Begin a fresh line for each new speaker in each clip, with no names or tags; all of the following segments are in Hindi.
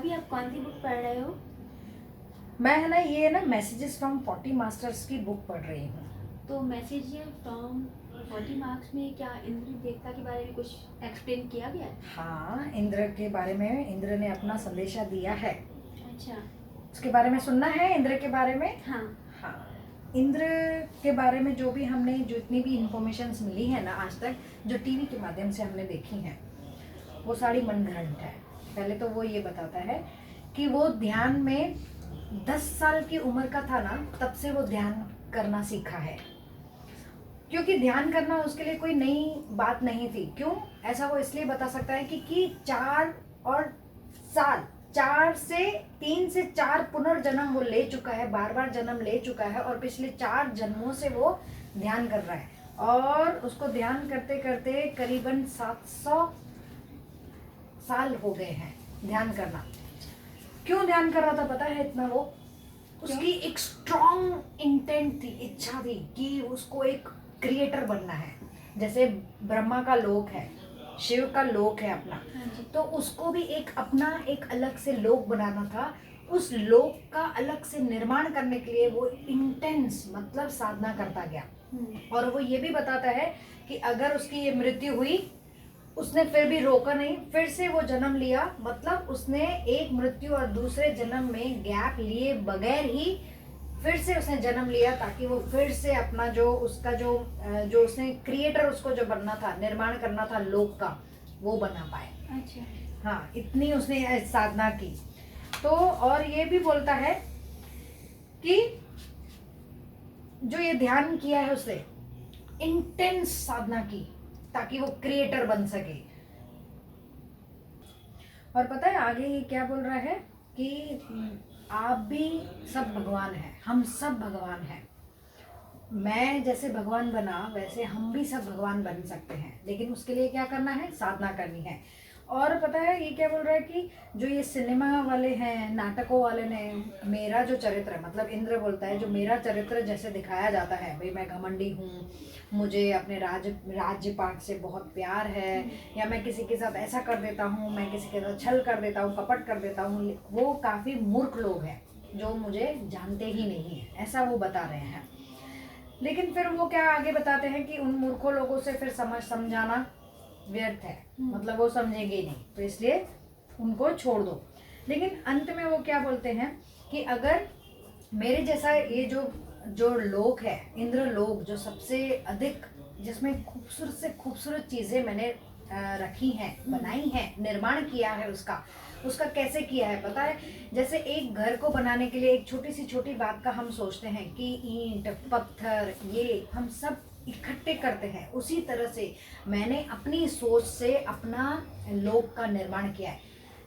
अभी आप कौन सी बुक पढ़ रहे हो?
मैं है ना ये ना मैसेजेस फ्रॉम 40 मास्टर्स की बुक पढ़ रही हूँ।
तो मैसेज फ्रॉम 40 मार्क्स में क्या इंद्र देवता के बारे में कुछ एक्सप्लेन किया गया है?
हाँ, इंद्र के बारे में इंद्र ने अपना संदेशा दिया है।
अच्छा।
उसके बारे में सुनना है इंद्र के बारे में।
हाँ।
हाँ, इंद्र के बारे में जो भी हमने जितनी भी इंफॉर्मेशंस मिली है ना आज तक, जो टीवी के माध्यम से हमने देखी हैं, वो सारी मनगढ़ंत है। पहले तो वो ये बताता है कि वो ध्यान में 10 साल की उम्र का था ना, तब से वो ध्यान करना सीखा है। क्योंकि ध्यान करना उसके लिए कोई नई बात नहीं थी। क्यों ऐसा वो इसलिए बता सकता है कि 4 से 4 पुनर्जन्म वो ले चुका है, बार बार जन्म ले चुका है, और पिछले 4 जन्मों से वो ध्यान कर रहा है। और उसको ध्यान करते करते करीबन 700 साल हो गए हैं ध्यान करना। क्यों ध्यान कर रहा था पता है इतना? वो उसकी एक स्ट्रॉन्ग इंटेंट थी, इच्छा थी कि उसको एक क्रिएटर बनना है। जैसे ब्रह्मा का लोक है, शिव का लोक है अपना, तो उसको भी एक अपना एक अलग से लोक बनाना था। उस लोक का अलग से निर्माण करने के लिए वो इंटेंस मतलब साधना करता गया। और वो ये भी बताता है कि अगर उसकी ये मृत्यु हुई, उसने फिर भी रोका नहीं, फिर से वो जन्म लिया। मतलब उसने एक मृत्यु और दूसरे जन्म में गैप लिए बगैर ही फिर से उसने जन्म लिया, ताकि वो फिर से अपना जो उसका जो उसने क्रिएटर उसको जो बनना था, निर्माण करना था लोक का, वो बना पाए।
अच्छा।
हाँ, इतनी उसने साधना की। तो और ये भी बोलता है कि जो ये ध्यान किया है उसने इंटेंस साधना की ताकि वो क्रिएटर बन सके। और पता है आगे ये क्या बोल रहा है कि आप भी सब भगवान हैं, हम सब भगवान हैं। मैं जैसे भगवान बना वैसे हम भी सब भगवान बन सकते हैं, लेकिन उसके लिए क्या करना है? साधना करनी है। और पता है ये क्या बोल रहा है कि जो ये सिनेमा वाले हैं, नाटकों वाले ने मेरा जो चरित्र है, मतलब इंद्र बोलता है जो मेरा चरित्र जैसे दिखाया जाता है, भाई मैं घमंडी हूँ, मुझे अपने राज्य पाठ से बहुत प्यार है, या मैं किसी के साथ ऐसा कर देता हूँ, मैं किसी के साथ छल कर देता हूँ, कपट कर देता हूँ, वो काफ़ी मूर्ख लोग हैं जो मुझे जानते ही नहीं है, ऐसा वो बता रहे हैं। लेकिन फिर वो क्या आगे बताते हैं कि उन मूर्खों लोगों से फिर समझाना व्यर्थ है, मतलब वो समझेंगे नहीं, तो इसलिए उनको छोड़ दो। लेकिन अंत में वो क्या बोलते हैं कि अगर मेरे जैसा ये जो लोक है, इंद्र लोक, जो सबसे अधिक जिसमें खूबसूरत से खूबसूरत चीज़ें मैंने रखी हैं, बनाई हैं, निर्माण किया है उसका कैसे किया है पता है? जैसे एक घर को बनाने के लिए एक छोटी बात का हम सोचते हैं कि ईंट पत्थर ये हम सब इकट्ठे करते हैं, उसी तरह से मैंने अपनी सोच से अपना लोक का निर्माण किया है।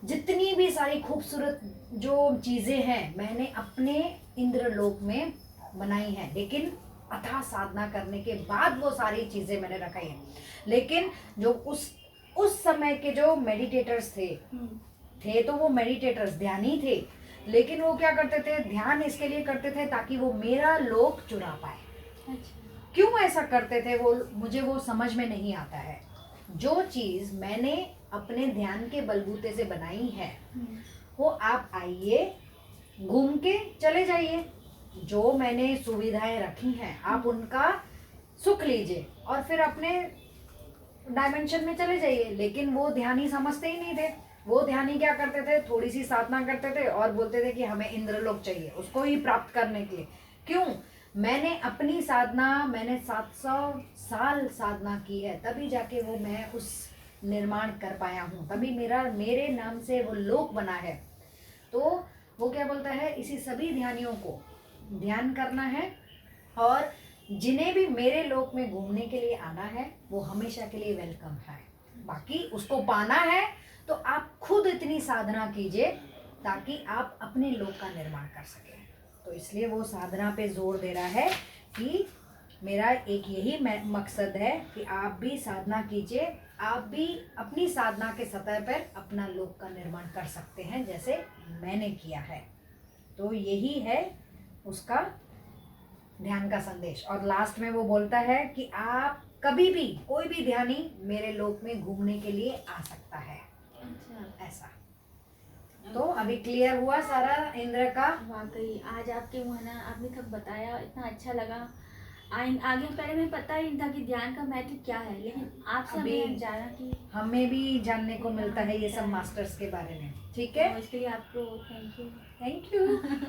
जितनी भी सारी खूबसूरत जो चीज़ें हैं मैंने अपने इंद्र लोक में बनाई हैं, लेकिन अथाह साधना करने के बाद वो सारी चीज़ें मैंने रखाई हैं। लेकिन जो उस समय के जो मेडिटेटर्स थे तो वो मेडिटेटर्स ध्यानी थे, लेकिन वो क्या करते थे? ध्यान इसके लिए करते थे ताकि वो मेरा लोक चुरा पाए।
अच्छा।
क्यों ऐसा करते थे मुझे वो समझ में नहीं आता है। जो चीज़ मैंने अपने ध्यान के बलबूते से बनाई है, वो आप आइए घूम के चले जाइए, जो मैंने सुविधाएं रखी हैं आप उनका सुख लीजिए और फिर अपने डायमेंशन में चले जाइए। लेकिन वो ध्यानी समझते ही नहीं थे। वो ध्यानी क्या करते थे? थोड़ी सी साधना करते थे और बोलते थे कि हमें इंद्रलोक चाहिए उसको ही प्राप्त करने के लिए। क्यों? मैंने अपनी साधना, मैंने 700 साल साधना की है, तभी जाके वो मैं उस निर्माण कर पाया हूँ, तभी मेरे नाम से वो लोक बना है। तो वो क्या बोलता है? इसी सभी ध्यानियों को ध्यान करना है, और जिन्हें भी मेरे लोक में घूमने के लिए आना है वो हमेशा के लिए वेलकम है। बाकी उसको पाना है तो आप खुद इतनी साधना कीजिए ताकि आप अपने लोक का निर्माण कर सकें। तो इसलिए वो साधना पे जोर दे रहा है कि मेरा एक यही मकसद है कि आप भी साधना कीजिए, आप भी अपनी साधना के सतह पर अपना लोक का निर्माण कर सकते हैं जैसे मैंने किया है। तो यही है उसका ध्यान का संदेश। और लास्ट में वो बोलता है कि आप कभी भी, कोई भी ध्यानी मेरे लोक में घूमने के लिए आ सकता है।
अच्छा।
ऐसा। तो अभी क्लियर हुआ सारा इंद्र का।
वाकई आज आपके मुँह ना आपने सब बताया, इतना अच्छा लगा। आगे पहले मुझे पता ही नहीं था कि ध्यान का महत्व क्या है, लेकिन आपसे
अभी
हमें जाना कि
हमें भी जानने को मिलता है ये सब मास्टर्स के बारे में। ठीक है,
इसके लिए आपको थैंक यू।
Thank you.